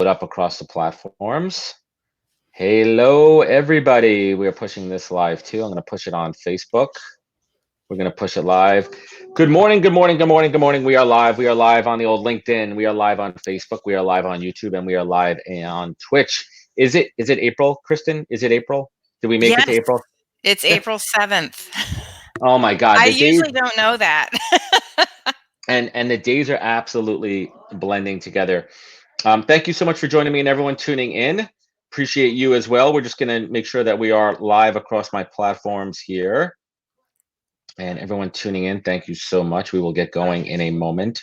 up across the platforms. Hello, everybody. We are pushing this live too. I'm going to push it on Facebook. We're going to push it live. Good morning, good morning, good morning, good morning. We are live. We are live on the old LinkedIn. We are live on Facebook. We are live on YouTube, and we are live on Twitch. Is it April, Kristin? Is it April? Did we make it to Yes, April? it's April 7th. Oh my God. I The days usually don't know that. and the days are absolutely blending together. Thank you so much for joining me and everyone tuning in. Appreciate you as well. We're just going to make sure that we are live across my platforms here. And everyone tuning in, thank you so much. We will get going in a moment.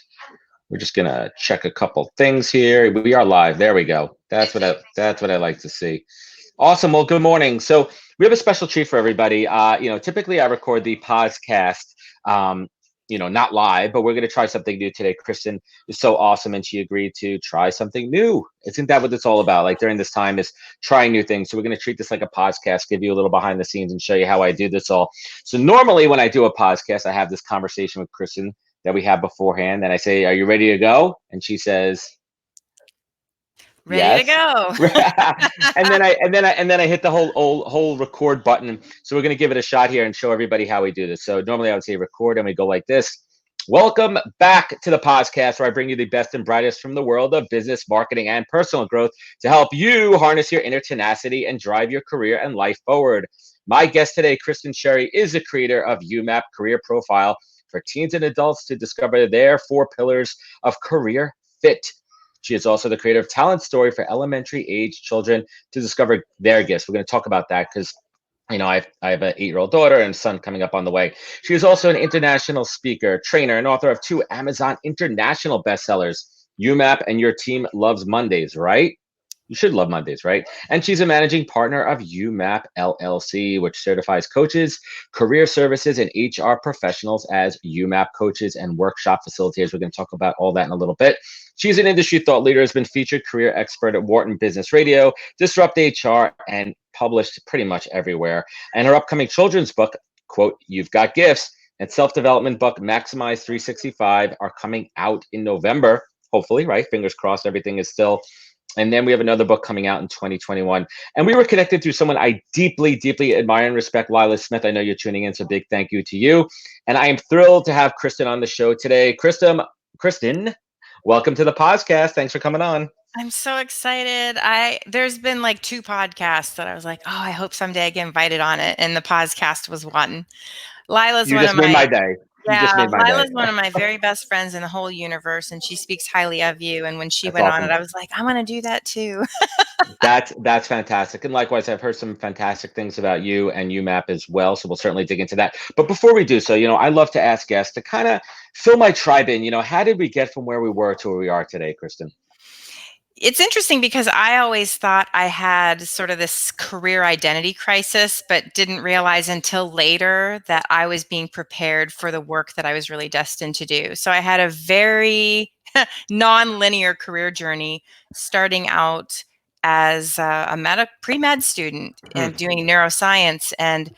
We're just going to check a couple things here. We are live. There we go. That's what I like to see. Awesome. Well, good morning. So we have a special treat for everybody. Typically I record the podcast, not live, but we're going to try something new today. Kristin is so awesome, and she agreed to try something new. Isn't that what it's all about? Like during this time is trying new things. So we're going to treat this like a podcast, give you a little behind the scenes and show you how I do this all. So normally when I do a podcast, I have this conversation with Kristin that we have beforehand. And I say, are you ready to go? And she says, Ready to go. and then I hit the whole record button. So we're going to give it a shot here and show everybody how we do this. So normally I would say record, and we go like this. Welcome back to the podcast, where I bring you the best and brightest from the world of business, marketing, and personal growth to help you harness your inner tenacity and drive your career and life forward. My guest today, Kristin Sherry, is the creator of YouMap Career Profile for teens and adults to discover their 4 pillars of career fit. She is also the creator of TalentStory for elementary age children to discover their gifts. We're going to talk about that because, I have an 8-year-old daughter and son coming up on the way. She is also an international speaker, trainer, and author of 2 Amazon international bestsellers, YouMap and Your Team Loves Mondays, right? You should love Mondays, right? And she's a managing partner of YouMap LLC, which certifies coaches, career services, and HR professionals as YouMap coaches and workshop facilitators. We're going to talk about all that in a little bit. She's an industry thought leader, has been featured career expert at Wharton Business Radio, Disrupt HR, and published pretty much everywhere. And her upcoming children's book, quote, You've Got Gifts, and self-development book, Maximize 365, are coming out in November, hopefully, right? Fingers crossed, everything is still. And then we have another book coming out in 2021. And we were connected through someone I deeply, deeply admire and respect, Lila Smith. I know you're tuning in, so big thank you to you. And I am thrilled to have Kristin on the show today. Kristin, welcome to the podcast. Thanks for coming on. I'm so excited. There's been like 2 podcasts that I was like, oh, I hope someday I get invited on it. And the podcast was one. Lila's You one just of made my my day. Lila's one of my very best friends in the whole universe, and she speaks highly of you. And when she went on it, I was like, I want to do that too. That's fantastic. And likewise, I've heard some fantastic things about you and YouMap as well. So we'll certainly dig into that. But before we do so, I love to ask guests to kind of fill my tribe in. How did we get from where we were to where we are today, Kristin? It's interesting because I always thought I had sort of this career identity crisis, but didn't realize until later that I was being prepared for the work that I was really destined to do. So I had a very non-linear career journey, starting out as a pre-med student and doing neuroscience. And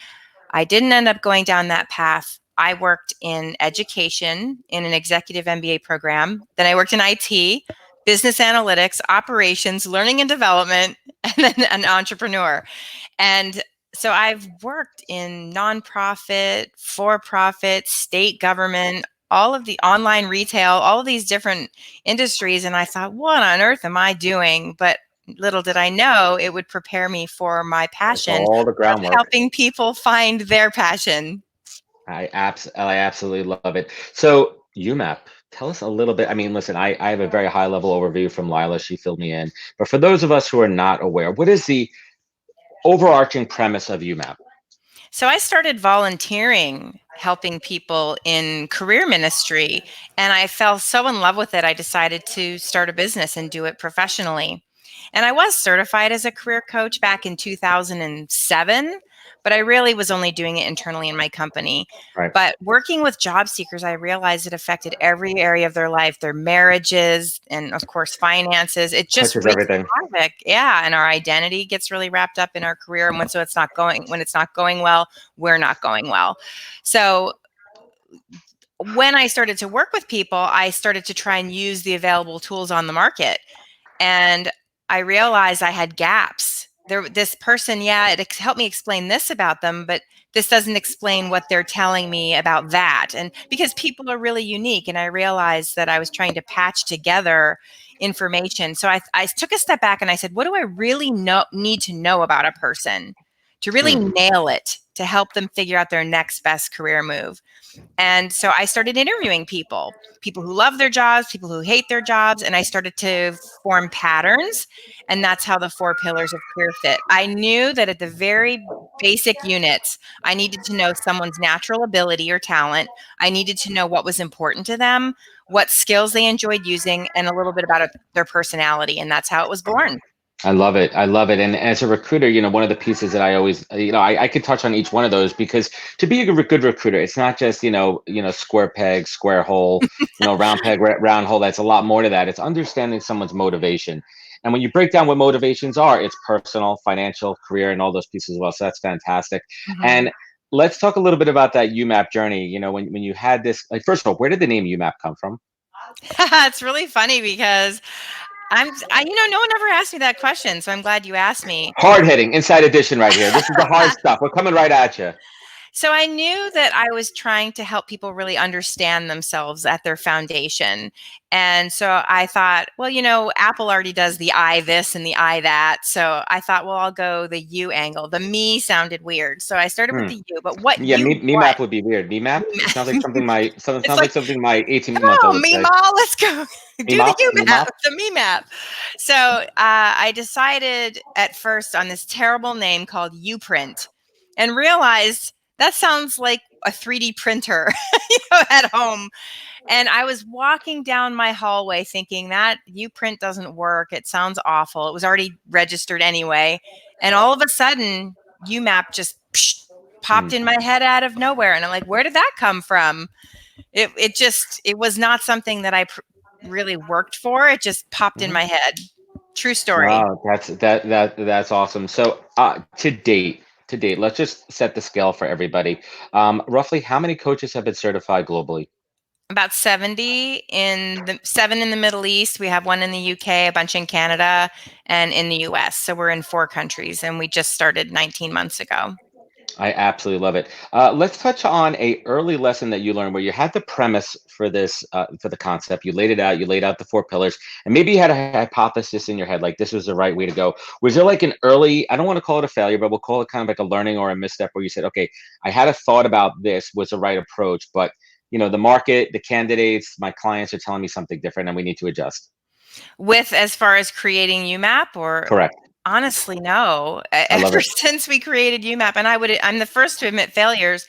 I didn't end up going down that path. I worked in education in an executive MBA program. Then I worked in IT, business analytics, operations, learning and development, and then an entrepreneur. And so I've worked in nonprofit, for-profit, state government, all of the online retail, all of these different industries. And I thought, what on earth am I doing? But little did I know it would prepare me for my passion All the groundwork. of helping people find their passion. I absolutely love it. So YouMap, tell us a little bit. I mean, listen, I have a very high level overview from Lila. She filled me in. But for those of us who are not aware, what is the overarching premise of YouMap? So I started volunteering, helping people in career ministry, and I fell so in love with it, I decided to start a business and do it professionally. And I was certified as a career coach back in 2007, but I really was only doing it internally in my company. Right. But working with job seekers, I realized it affected every area of their life, their marriages, and of course, finances. It just Touches wreaks everything. havoc. Yeah. And our identity gets really wrapped up in our career. And when it's not going well, we're not going well. So when I started to work with people, I started to try and use the available tools on the market. And I realized I had gaps. This person, yeah, it helped me explain this about them, but this doesn't explain what they're telling me about that. And because people are really unique, and I realized that I was trying to patch together information. So I took a step back and I said, what do I really need to know about a person to really nail it, to help them figure out their next best career move? And so I started interviewing people who love their jobs, people who hate their jobs, and I started to form patterns. And that's how the 4 pillars of career fit. I knew that at the very basic units, I needed to know someone's natural ability or talent. I needed to know what was important to them, what skills they enjoyed using, and a little bit about their personality. And that's how it was born. I love it. I love it. And as a recruiter, one of the pieces that I always, I could touch on each one of those, because to be a good recruiter, it's not just, square peg, square hole, round peg, round hole. That's a lot more to that. It's understanding someone's motivation. And when you break down what motivations are, it's personal, financial, career, and all those pieces as well. So that's fantastic. Mm-hmm. And let's talk a little bit about that YouMap journey. When you had this, like, first of all, where did the name YouMap come from? It's really funny because no one ever asked me that question, so I'm glad you asked me. Hard hitting inside edition right here. This is the hard stuff. We're coming right at you. So I knew that I was trying to help people really understand themselves at their foundation. And so I thought, well, Apple already does the I this and the I that. So I thought, well, I'll go the you angle. The me sounded weird. So I started with the you, but what Yeah, you me what? map would be weird. Me map? It sounds like something my Come 18-month-old on, would say. Meemaw, let's go Me do the mop? you Me map, mop? the me map. So I decided at first on this terrible name called UPrint, and realized that sounds like a 3D printer at home. And I was walking down my hallway thinking that UPrint doesn't work. It sounds awful. It was already registered anyway. And all of a sudden, UMap just popped in my head out of nowhere. And I'm like, where did that come from? It was not something that I really worked for. It just popped in my head. True story. Wow, that's awesome. So to date, let's just set the scale for everybody. Roughly how many coaches have been certified globally? About 70 7 in the Middle East. We have one in the UK, a bunch in Canada, and in the US. So we're in 4 countries, and we just started 19 months ago. I absolutely love it. Let's touch on a early lesson that you learned where you had the premise for this, for the concept. You laid it out. You laid out the 4 pillars, and maybe you had a hypothesis in your head, like this was the right way to go. Was there like an early? I don't want to call it a failure, but we'll call it kind of like a learning or a misstep where you said, "Okay, I had a thought about this was the right approach, but the market, the candidates, my clients are telling me something different, and we need to adjust." With as far as creating UMap, or Correct. honestly, no. I love Ever it. since we created UMap, and I'm the first to admit failures,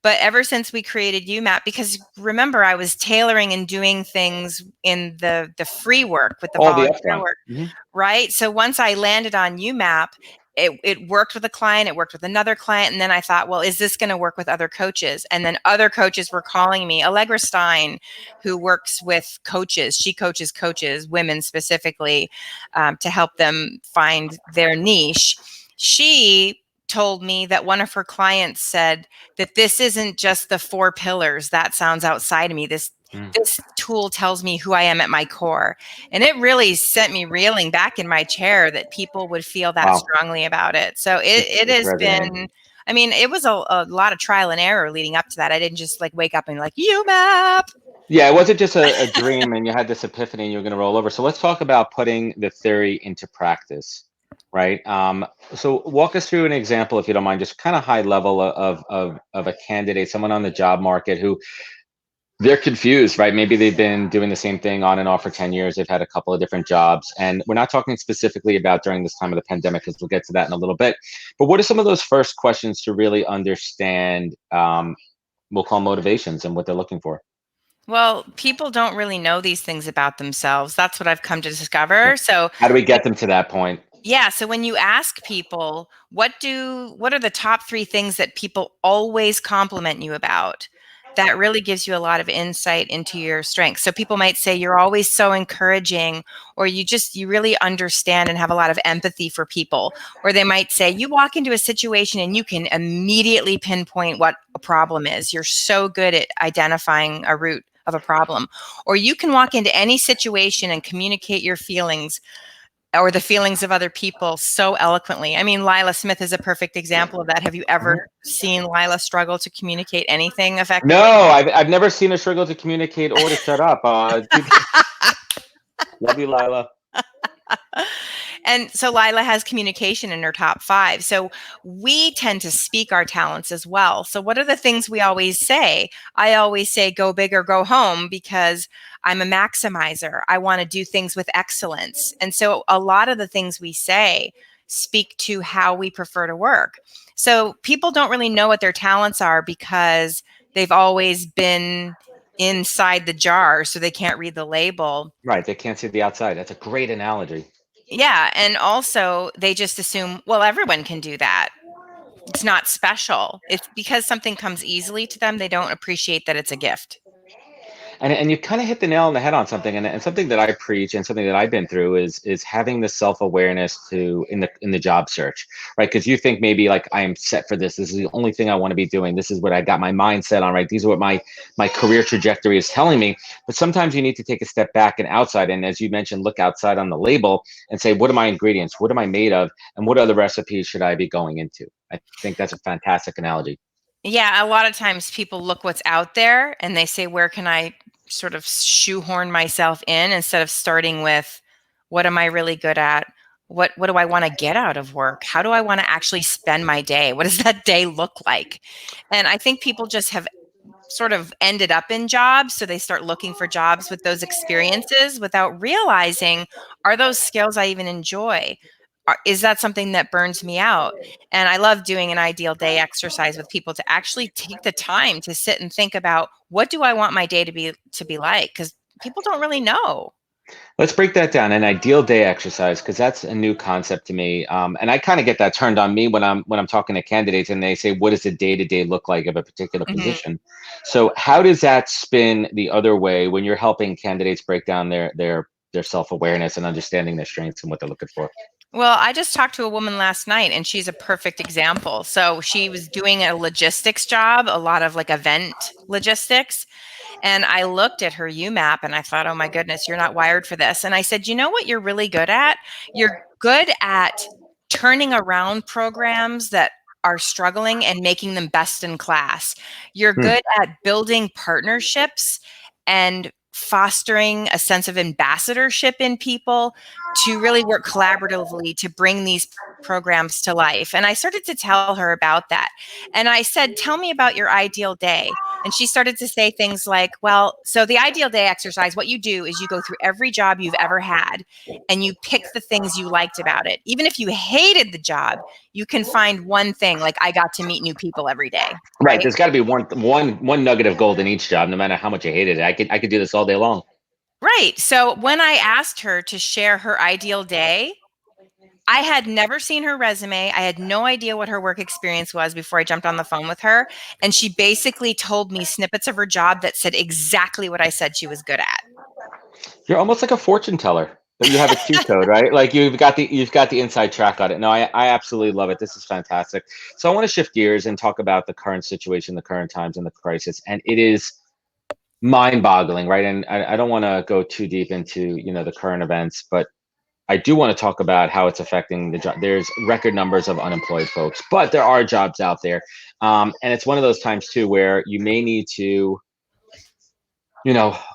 but ever since we created UMap, because remember, I was tailoring and doing things in the free work with the All the volunteer upfront. work, right? So once I landed on UMap, it worked with a client, it worked with another client, and then I thought, well, is this going to work with other coaches? And then other coaches were calling me. Allegra Stein, who works with coaches, she coaches women specifically, to help them find their niche. She told me that one of her clients said that this isn't just the 4 pillars. That sounds outside of me. This tool tells me who I am at my core. And it really sent me reeling back in my chair that people would feel that Wow. strongly about it. So it It's has resonating. been, I mean, it was a lot of trial and error leading up to that. I didn't just like wake up and like, UMap. Yeah, it wasn't just a dream and you had this epiphany and you were going to roll over. So let's talk about putting the theory into practice, right? So walk us through an example, if you don't mind, just kind of high level of a candidate, someone on the job market who they're confused, right? Maybe they've been doing the same thing on and off for 10 years. They've had a couple of different jobs. And we're not talking specifically about during this time of the pandemic, because we'll get to that in a little bit. But what are some of those first questions to really understand, we'll call motivations and what they're looking for? Well, people don't really know these things about themselves. That's what I've come to discover. So How do we get them to that point? yeah, so when you ask people, what are the top 3 things that people always compliment you about? That really gives you a lot of insight into your strengths. So people might say you're always so encouraging, or you really understand and have a lot of empathy for people. Or they might say you walk into a situation and you can immediately pinpoint what a problem is. You're so good at identifying a root of a problem. Or you can walk into any situation and communicate your feelings or the feelings of other people so eloquently. I mean, Lila Smith is a perfect example of that. Have you ever seen Lila struggle to communicate anything No, effectively? I've never seen her struggle to communicate or to shut up. Love you, Lila. And so Lila has communication in her top 5. So we tend to speak our talents as well. So what are the things we always say? I always say go big or go home because I'm a maximizer. I want to do things with excellence. And so a lot of the things we say speak to how we prefer to work. So people don't really know what their talents are because they've always been inside the jar, so they can't read the label. Right, they can't see the outside. That's a great analogy. Yeah, and also they just assume, well, everyone can do that. It's not special. It's because something comes easily to them, they don't appreciate that it's a gift. And you kind of hit the nail on the head on something, and something that I preach and something that I've been through is having the self-awareness to in the job search, right? Because you think maybe like I am set for this. This is the only thing I want to be doing. This is what I got my mindset on, right? These are what my career trajectory is telling me. But sometimes you need to take a step back and outside, and as you mentioned, look outside on the label and say, what are my ingredients? What am I made of? And what other recipes should I be going into? I think that's a fantastic analogy. Yeah, a lot of times people look what's out there and they say, where can I sort of shoehorn myself in instead of starting with what am I really good at? What do I want to get out of work? How do I want to actually spend my day? What does that day look like? And I think people just have sort of ended up in jobs. So they start looking for jobs with those experiences without realizing, are those skills I even enjoy? Is that something that burns me out? And I love doing an ideal day exercise with people to actually take the time to sit and think about what do I want my day to be like? Because people don't really know. Let's break that down. An ideal day exercise, because that's a new concept to me, and I kind of get that turned on me when I'm talking to candidates, and they say, "What does a day to day look like of a particular Mhm. position?" So, how does that spin the other way when you're helping candidates break down their self awareness and understanding their strengths and what they're looking for? Well, I just talked to a woman last night and she's a perfect example. So she was doing a logistics job, a lot of like event logistics. And I looked at her UMAP and I thought, oh my goodness, you're not wired for this. And I said, you know what you're really good at? You're good at turning around programs that are struggling and making them best in class. You're Hmm. good at building partnerships and fostering a sense of ambassadorship in people to really work collaboratively to bring these programs to life. And I started to tell her about that. And I said, tell me about your ideal day. And she started to say things like, well, so the ideal day exercise, what you do is you go through every job you've ever had and you pick the things you liked about it. Even if you hated the job, you can find one thing, like I got to meet new people every day, Right. right? There's got to be one nugget of gold in each job, no matter how much you hated it. I could do this all day long. Right. So when I asked her to share her ideal day, I had never seen her resume. I had no idea what her work experience was before I jumped on the phone with her. And she basically told me snippets of her job that said exactly what I said she was good at. You're almost like a fortune teller, but you have a cheat code, right? Like you've got the inside track on it. No, I absolutely love it. This is fantastic. So I want to shift gears and talk about the current situation, the current times, and the crisis. And it is mind-boggling, right? And I don't want to go too deep into the current events, but I do want to talk about how it's affecting the job. There's record numbers of unemployed folks, but there are jobs out there, and it's one of those times too where you may need to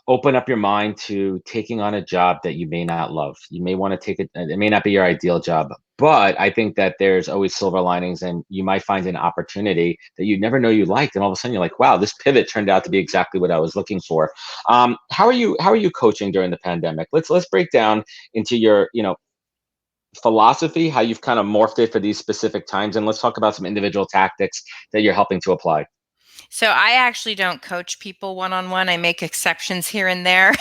open up your mind to taking on a job that you may not love. You may want to take it, it may not be your ideal job, but I think that there's always silver linings and you might find an opportunity that you never know you liked. And all of a sudden you're like, wow, this pivot turned out to be exactly what I was looking for. How are you coaching during the pandemic? Let's break down into your, philosophy, how you've kind of morphed it for these specific times. And let's talk about some individual tactics that you're helping to apply. So I actually don't coach people one on one. I make exceptions here and there.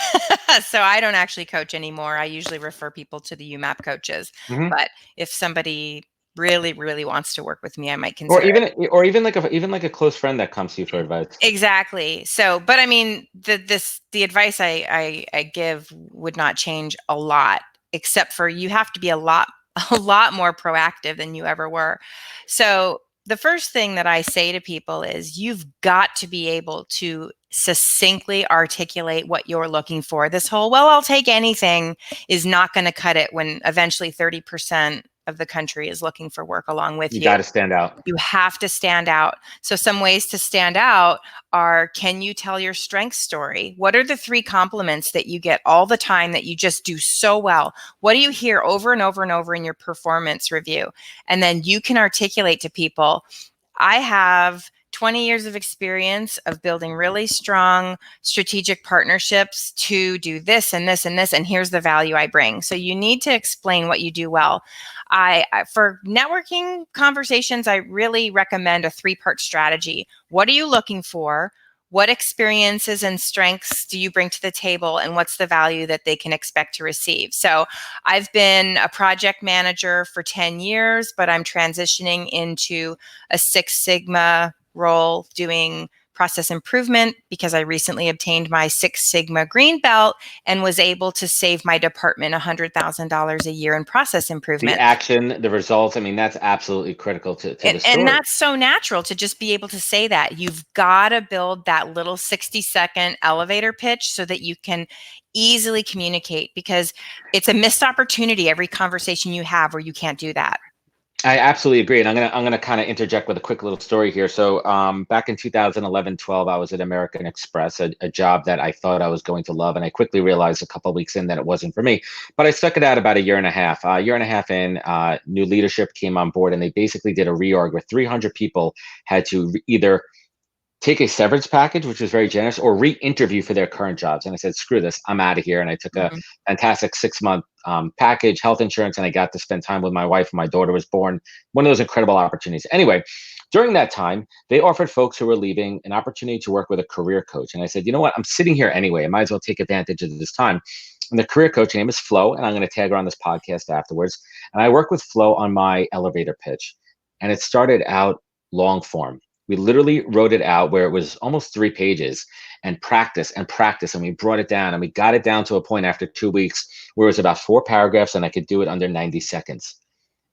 So I don't actually coach anymore. I usually refer people to the UMAP coaches. Mhm. But if somebody really, really wants to work with me, I might Or consider it. even like a close friend that comes to you for advice. Exactly. So, but I mean, the advice I give would not change a lot, except for you have to be a lot a lot more proactive than you ever were. So The first thing that I say to people is you've got to be able to succinctly articulate what you're looking for. This whole, well, I'll take anything is not going to cut it when eventually 30% of the country is looking for work along with You you. got to stand out. You have to stand out. So some ways to stand out are, can you tell your strength story? What are the 3 compliments that you get all the time that you just do so well? What do you hear over and over and over in your performance review? And then you can articulate to people, I have 20 years of experience of building really strong strategic partnerships to do this and this and this, and here's the value I bring. So you need to explain what you do well. For networking conversations, I really recommend a 3-part strategy. What are you looking for? What experiences and strengths do you bring to the table, and what's the value that they can expect to receive? So I've been a project manager for 10 years, but I'm transitioning into a Six Sigma role doing process improvement because I recently obtained my Six Sigma green belt and was able to save my department $100,000 a year in process The improvement. action, the results, I mean, that's absolutely critical to the And story. that's so natural to just be able to say that. You've got to build that little 60-second elevator pitch so that you can easily communicate, because it's a missed opportunity every conversation you have where you can't do that. I absolutely agree, and I'm gonna kind of interject with a quick little story here. So back in 2011, 12, I was at American Express, a job that I thought I was going to love, and I quickly realized a couple of weeks in that it wasn't for me. But I stuck it out about a year and a half. A year and a half in, new leadership came on board, and they basically did a reorg where 300 people had to either take a severance package, which was very generous, or re-interview for their current jobs. And I said, screw this, I'm out of here. And I took a fantastic 6-month package, health insurance, and I got to spend time with my wife when my daughter was born. One of those incredible opportunities. Anyway, during that time, they offered folks who were leaving an opportunity to work with a career coach. And I said, you know what, I'm sitting here anyway. I might as well take advantage of this time. And the career coach, her name is Flo, and I'm going to tag her on this podcast afterwards. And I work with Flo on my elevator pitch. And it started out long form. We literally wrote it out where it was almost 3 pages, and practice and practice. And we brought it down, and we got it down to a point after 2 weeks where it was about 4 paragraphs, and I could do it under 90 seconds.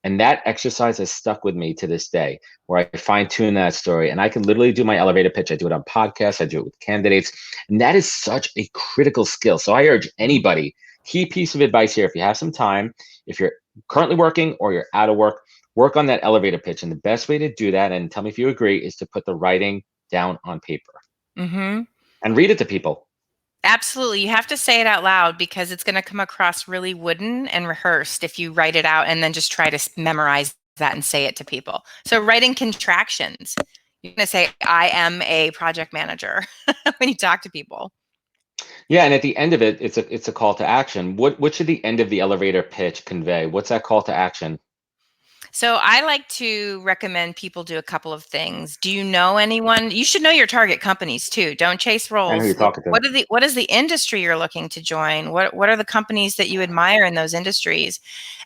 And that exercise has stuck with me to this day, where I fine tune that story, and I can literally do my elevator pitch. I do it on podcasts, I do it with candidates. And that is such a critical skill. So I urge anybody, key piece of advice here, if you have some time, if you're currently working or you're out of work on that elevator pitch. And the best way to do that, and tell me if you agree, is to put the writing down on paper and read it to people. Absolutely. You have to say it out loud, because it's going to come across really wooden and rehearsed if you write it out and then just try to memorize that and say it to people. So writing contractions. You're going to say, I am a project manager when you talk to people. Yeah, and at the end of it, it's a call to action. What should the end of the elevator pitch convey? What's that call to action? So I like to recommend people do a couple of things. Do you know anyone? You should know your target companies too. Don't chase I know who roles. you're Look, talking to. what is the industry you're looking to join? What are the companies that you admire in those industries?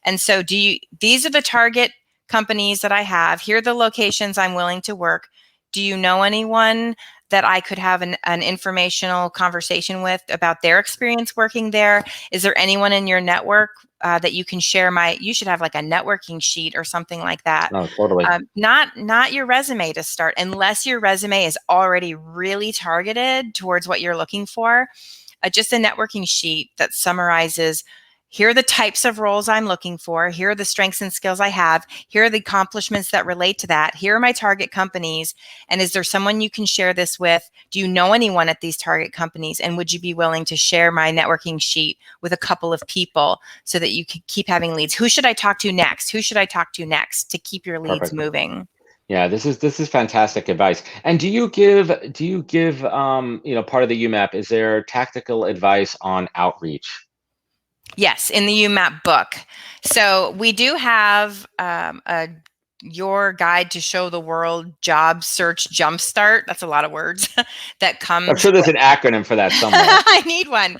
And so these are the target companies that I have. Here are the locations I'm willing to work. Do you know anyone that I could have an informational conversation with about their experience working there? Is there anyone in your network that you can share? You should have like a networking sheet or something like that. No, totally. Not your resume to start, unless your resume is already really targeted towards what you're looking for. Just a networking sheet that summarizes, here are the types of roles I'm looking for. Here are the strengths and skills I have. Here are the accomplishments that relate to that. Here are my target companies. And is there someone you can share this with? Do you know anyone at these target companies? And would you be willing to share my networking sheet with a couple of people so that you can keep having leads? Who should I talk to next? Who should I talk to next to keep your leads moving? Yeah, this is fantastic advice. And do you give part of the UMAP, is there tactical advice on outreach? Yes, in the YouMap book. So we do have your guide to show the world job search jumpstart. That's a lot of words. That comes. I'm sure there's an acronym for that somewhere. I need one.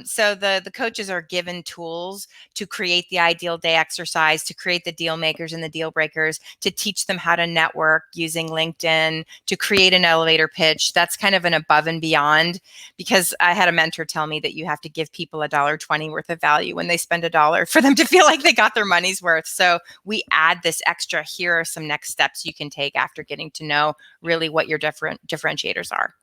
So the coaches are given tools to create the ideal day exercise, to create the deal makers and the deal breakers, to teach them how to network using LinkedIn, to create an elevator pitch. That's kind of an above and beyond, because I had a mentor tell me that you have to give people $1.20 worth of value when they spend $1 for them to feel like they got their money's worth. So we add this extra extra. Here are some next steps you can take after getting to know really what your different differentiators are.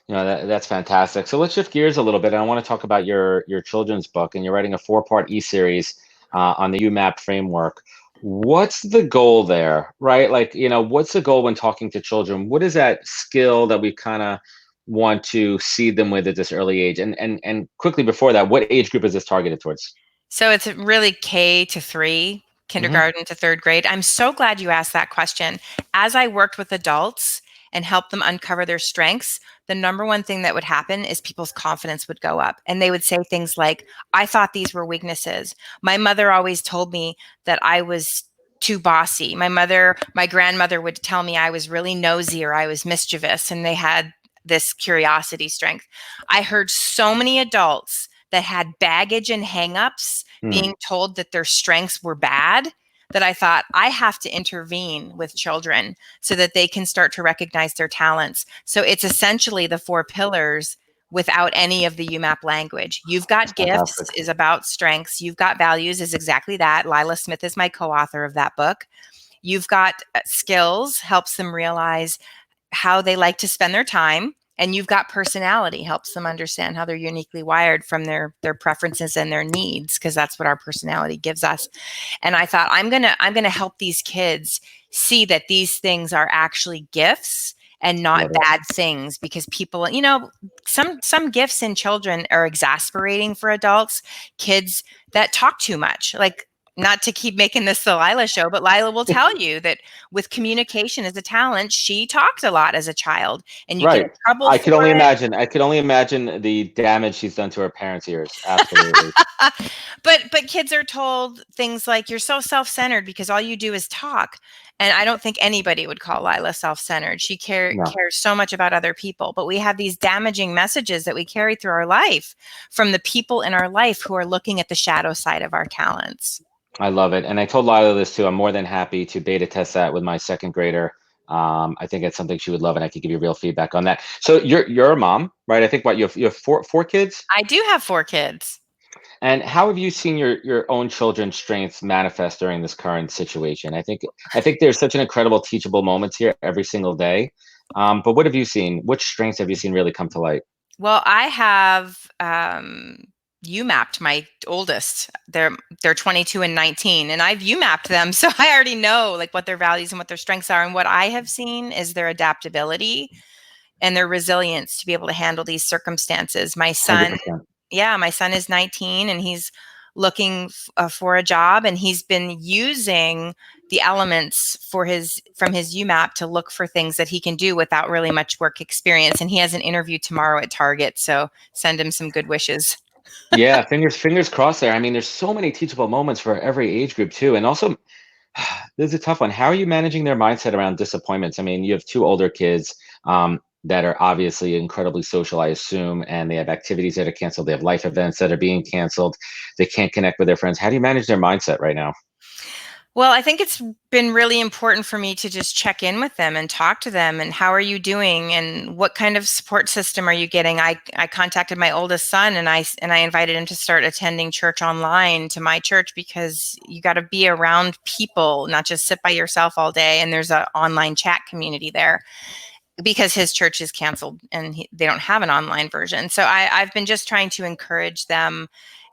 That's fantastic. So let's shift gears a little bit. I want to talk about your children's book, and you're writing a 4-part e-series on the YouMap framework. What's the goal there, right? Like, what's the goal when talking to children? What is that skill that we kind of want to see them with at this early age? And quickly before that, what age group is this targeted towards? So it's really K-3, Hmm. kindergarten to third grade. I'm so glad you asked that question. As I worked with adults and helped them uncover their strengths, the number one thing that would happen is people's confidence would go up. And they would say things like, I thought these were weaknesses. My mother always told me that I was too bossy. My grandmother would tell me I was really nosy or I was mischievous, and they had this curiosity strength. I heard so many adults that had baggage and hangups being told that their strengths were bad, that I thought I have to intervene with children so that they can start to recognize their talents. So it's essentially the 4 pillars without any of the YouMap language. You've That's got gifts fantastic. is about strengths. You've got values is exactly that. Lila Smith is my co-author of that book. You've got skills, helps them realize how they like to spend their time. And you've got personality, helps them understand how they're uniquely wired from their preferences and their needs, because that's what our personality gives us. And I thought I'm gonna help these kids see that these things are actually gifts and not Love it. bad things, because people, some gifts in children are exasperating for adults. Kids that talk too much, like, not to keep making this the Lila show, but Lila will tell you that with communication as a talent, she talked a lot as a child, and you get in Right. trouble I could for only it. imagine. I could only imagine the damage she's done to her parents' ears. Absolutely. But kids are told things like, you're so self-centered because all you do is talk. And I don't think anybody would call Lila self-centered. She No, cares so much about other people, but we have these damaging messages that we carry through our life from the people in our life who are looking at the shadow side of our talents. I love it. And I told Lila this too. I'm more than happy to beta test that with my second grader. I think it's something she would love, and I could give you real feedback on that. So you're a mom, right? I think what you have four kids. I do have 4 kids. And how have you seen your own children's strengths manifest during this current situation? I think there's such an incredible teachable moments here every single day. But what have you seen? Which strengths have you seen really come to light? Well, I have you mapped my oldest. They're 22 and 19, and I've you mapped them, so I already know like what their values and what their strengths are. And what I have seen is their adaptability and their resilience to be able to handle these circumstances. My son, 100%. yeah, my son is 19 and he's looking for a job, and he's been using the elements from his UMAP to look for things that he can do without really much work experience. And he has an interview tomorrow at Target, so send him some good wishes. Yeah, fingers crossed there. I mean, there's so many teachable moments for every age group too. And also, this is a tough one. How are you managing their mindset around disappointments? I mean, you have 2 older kids that are obviously incredibly social, I assume, and they have activities that are canceled. They have life events that are being canceled. They can't connect with their friends. How do you manage their mindset right now? Well, I think it's been really important for me to just check in with them and talk to them, and how are you doing and what kind of support system are you getting? I contacted my oldest son, and I invited him to start attending church online to my church, because you got to be around people, not just sit by yourself all day. And there's an online chat community there, because his church is canceled and they don't have an online version. So I've been just trying to encourage them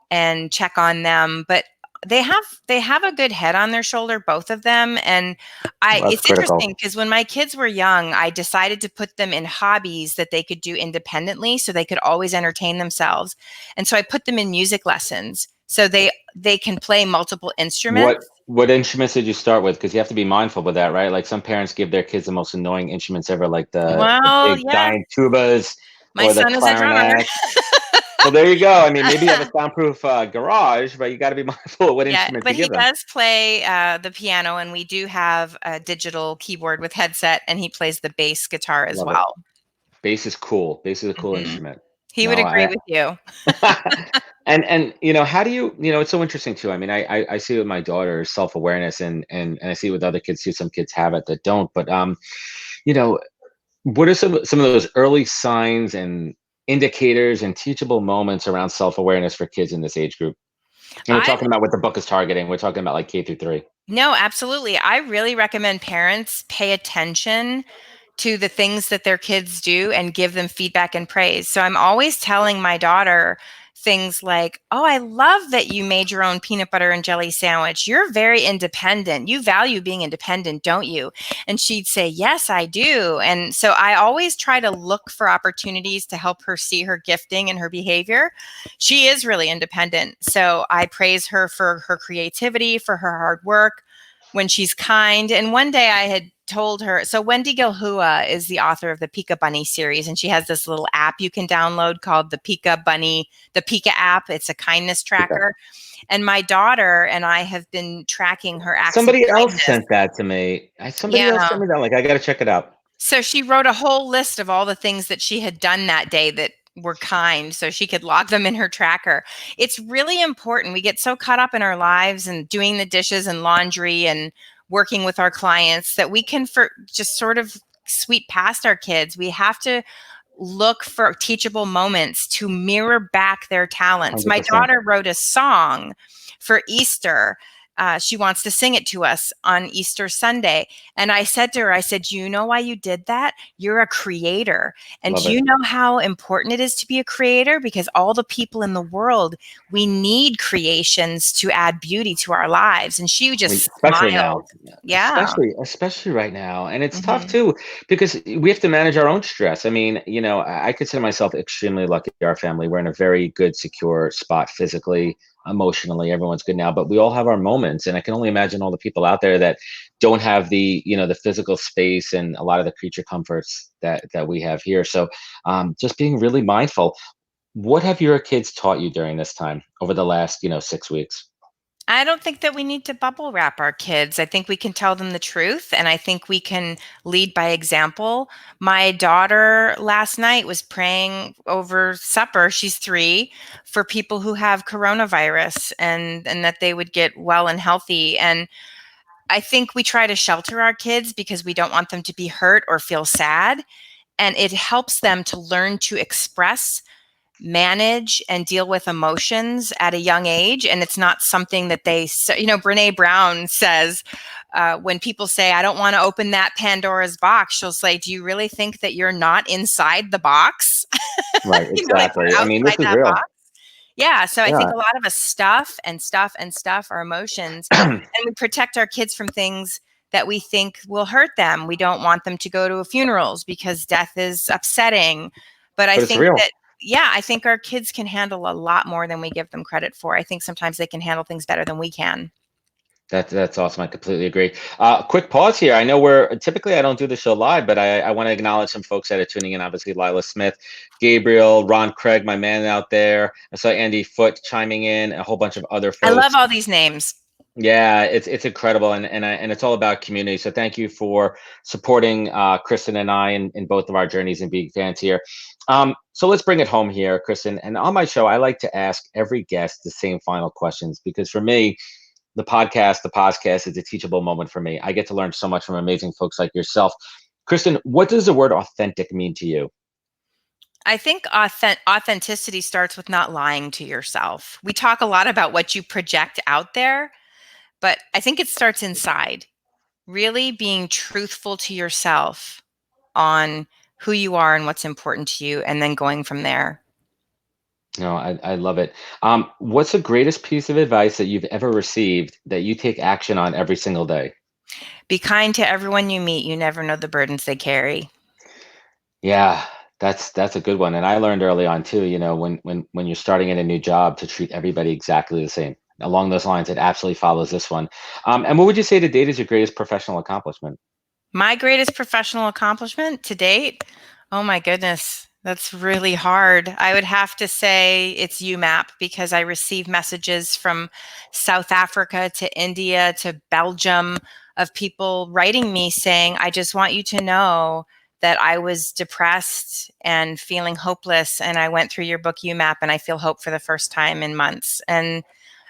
and check on them. But they have a good head on their shoulder, both of them. And Well, that's it's interesting critical. because when my kids were young, I decided to put them in hobbies that they could do independently so they could always entertain themselves. And so I put them in music lessons so they can play multiple instruments. What instruments did you start with? Because you have to be mindful with that, right? Like some parents give their kids the most annoying instruments ever, like the Well, big yeah, giant tubas my or the son is a drummer. clarinet. Well, there you go. I mean, maybe you have a soundproof garage, but you got to be mindful of what Yeah, instruments but you he give them. does play the piano, and we do have a digital keyboard with headset, and he plays the bass guitar as Love it. well. Bass is cool. Bass is a cool Hmm. instrument. He would No, agree I with you. and how do you, it's so interesting too. I mean, I see with my daughter self-awareness, and I see with other kids too. Some kids have it that don't, but you know, what are some of those early signs and indicators and teachable moments around self-awareness for kids in this age group? And we're I talking about what the book is targeting. We're talking about like K through 3. No, absolutely. I really recommend parents pay attention to the things that their kids do and give them feedback and praise. So I'm always telling my daughter things like, "Oh, I love that you made your own peanut butter and jelly sandwich. You're very independent. You value being independent, don't you?" And she'd say, "Yes, I do." And so I always try to look for opportunities to help her see her gifting and her behavior. She is really independent. So I praise her for her creativity, for her hard work, when she's kind. And one day I had told her, so Wendy Gilhua is the author of the Pika Bunny series, and she has this little app you can download called the Pika Bunny, the Pika app. It's a kindness Okay. tracker. And my daughter and I have been tracking her acts of Somebody else kindness. sent that to me. Somebody else Yeah. sent me that link. I got to check it out. So she wrote a whole list of all the things that she had done that day that were kind so she could log them in her tracker. It's really important. We get so caught up in our lives and doing the dishes and laundry and working with our clients that we can just sort of sweep past our kids. We have to look for teachable moments to mirror back their talents. My 100%. daughter wrote a song for Easter. She wants to sing it to us on Easter Sunday. And I said to her, I said, "You know why you did that? You're a creator. And Love do it. you know how important it is to be a creator? Because all the people in the world, we need creations to add beauty to our lives." And she I mean, just especially now, smiled. Yeah. especially right now, and it's tough Hmm. too because we have to manage our own stress. I mean, I consider myself extremely lucky. Our family, we're in a very good, secure spot physically, emotionally. Everyone's good now, but we all have our moments, and I can only imagine all the people out there that don't have the physical space and a lot of the creature comforts that we have here. So, just being really mindful. What have your kids taught you during this time over the last 6 weeks? I don't think that we need to bubble wrap our kids. I think we can tell them the truth, and I think we can lead by example. My daughter last night was praying over supper, she's 3, for people who have coronavirus and that they would get well and healthy. And I think we try to shelter our kids because we don't want them to be hurt or feel sad. And it helps them to learn to express, manage, and deal with emotions at a young age. And it's not something that Brene Brown says, when people say, "I don't want to open that Pandora's box," she'll say, "Do you really think that you're not inside the box?" Right, They put exactly. I mean, this outside is that real. box. Yeah, so I think Yeah. a lot of us stuff and stuff and stuff our emotions, and we protect our kids from things that we think will hurt them. We don't want them to go to funerals because death is upsetting. But I But it's think real. that, yeah, I think our kids can handle a lot more than we give them credit for. I think sometimes they can handle things better than we can. That's awesome. I completely agree. Quick pause here. I know we're typically I don't do the show live, but I want to acknowledge some folks that are tuning in. Obviously, Lila Smith, Gabriel, Ron Craig, my man out there. I saw Andy Foote chiming in, a whole bunch of other I love folks. all these names. Yeah, it's incredible, and it's all about community. So thank you for supporting Kristen and I in both of our journeys and being fans here. So let's bring it home here, Kristen. And on my show, I like to ask every guest the same final questions because for me, the podcast is a teachable moment for me. I get to learn so much from amazing folks like yourself. Kristen, what does the word authentic mean to you? I think authenticity starts with not lying to yourself. We talk a lot about what you project out there, but I think it starts inside. Really being truthful to yourself on who you are and what's important to you, and then going from there. No, I love it. What's the greatest piece of advice that you've ever received that you take action on every single day? Be kind to everyone you meet. You never know the burdens they carry. Yeah, that's a good one. And I learned early on too, when you're starting in a new job to treat everybody exactly the same. Along those lines, it absolutely follows this one. And what would you say to date is your greatest professional accomplishment? My greatest professional accomplishment to date? Oh my goodness, that's really hard. I would have to say it's YouMap because I receive messages from South Africa to India to Belgium of people writing me saying, "I just want you to know that I was depressed and feeling hopeless, and I went through your book YouMap and I feel hope for the first time in months." And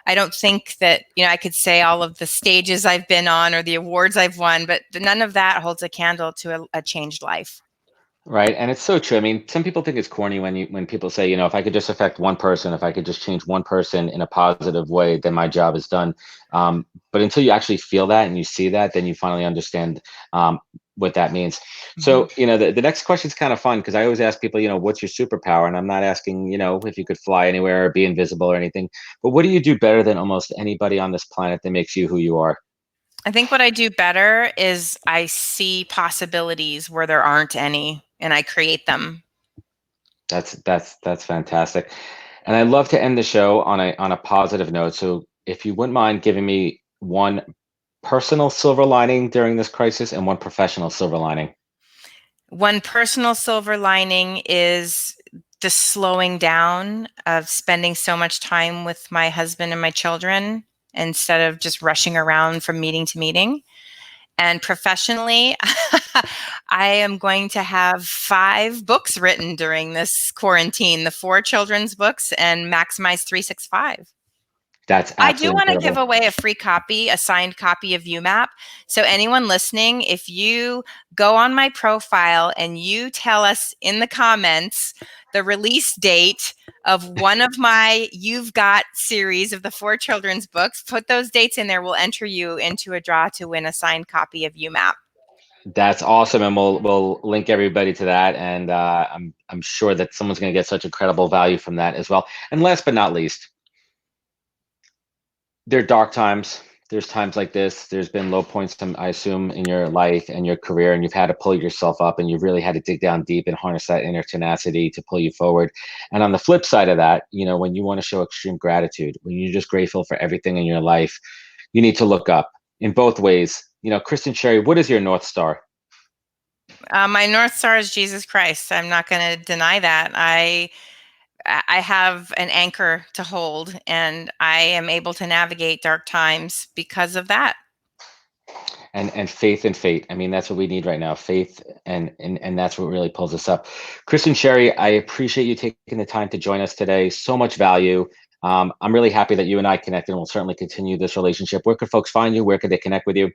I don't think that, I could say all of the stages I've been on or the awards I've won, but none of that holds a candle to a changed life. Right. And it's so true. I mean, some people think it's corny when people say, if I could just affect one person, if I could just change one person in a positive way, then my job is done. But until you actually feel that and you see that, then you finally understand what that means. Mm-hmm. So, the next question is kind of fun because I always ask people, what's your superpower? And I'm not asking, if you could fly anywhere or be invisible or anything, but what do you do better than almost anybody on this planet that makes you who you are? I think what I do better is I see possibilities where there aren't any, and I create them. That's fantastic. And I'd love to end the show on a positive note. So if you wouldn't mind giving me one personal silver lining during this crisis and one professional silver lining. One personal silver lining is the slowing down of spending so much time with my husband and my children instead of just rushing around from meeting to meeting. And professionally, I am going to have 5 books written during this quarantine, the 4 children's books and Maximize 365. That's I do absolutely want to give incredible. away a free copy, a signed copy of YouMap. So anyone listening, if you go on my profile and you tell us in the comments the release date of one of my You've Got series of the 4 children's books, put those dates in there. We'll enter you into a draw to win a signed copy of YouMap. That's awesome, and we'll link everybody to that. And I'm sure that someone's going to get such incredible value from that as well. And last but not least, there are dark times. There's times like this. There's been low points, I assume, in your life and your career, and you've had to pull yourself up, and you've really had to dig down deep and harness that inner tenacity to pull you forward. And on the flip side of that, when you want to show extreme gratitude, when you're just grateful for everything in your life, you need to look up in both ways. Kristin Sherry, what is your North Star? My North Star is Jesus Christ. I'm not going to deny that. I have an anchor to hold, and I am able to navigate dark times because of that. And faith and fate. I mean, that's what we need right now. Faith and that's what really pulls us up. Kristin Sherry, I appreciate you taking the time to join us today. So much value. I'm really happy that you and I connected, and we'll certainly continue this relationship. Where could folks find you? Where could they connect with you?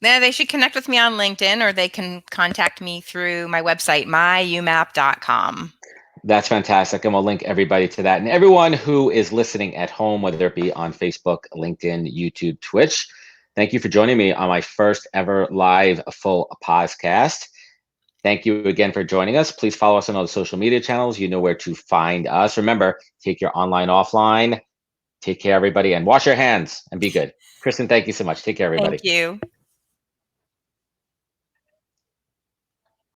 Now, they should connect with me on LinkedIn, or they can contact me through my website, myumap.com. That's fantastic. And we'll link everybody to that. And everyone who is listening at home, whether it be on Facebook, LinkedIn, YouTube, Twitch, thank you for joining me on my first ever live full podcast. Thank you again for joining us. Please follow us on all the social media channels. You know where to find us. Remember, take your online, offline. Take care, everybody, and wash your hands and be good. Kristin, thank you so much. Take care, Thank everybody. you.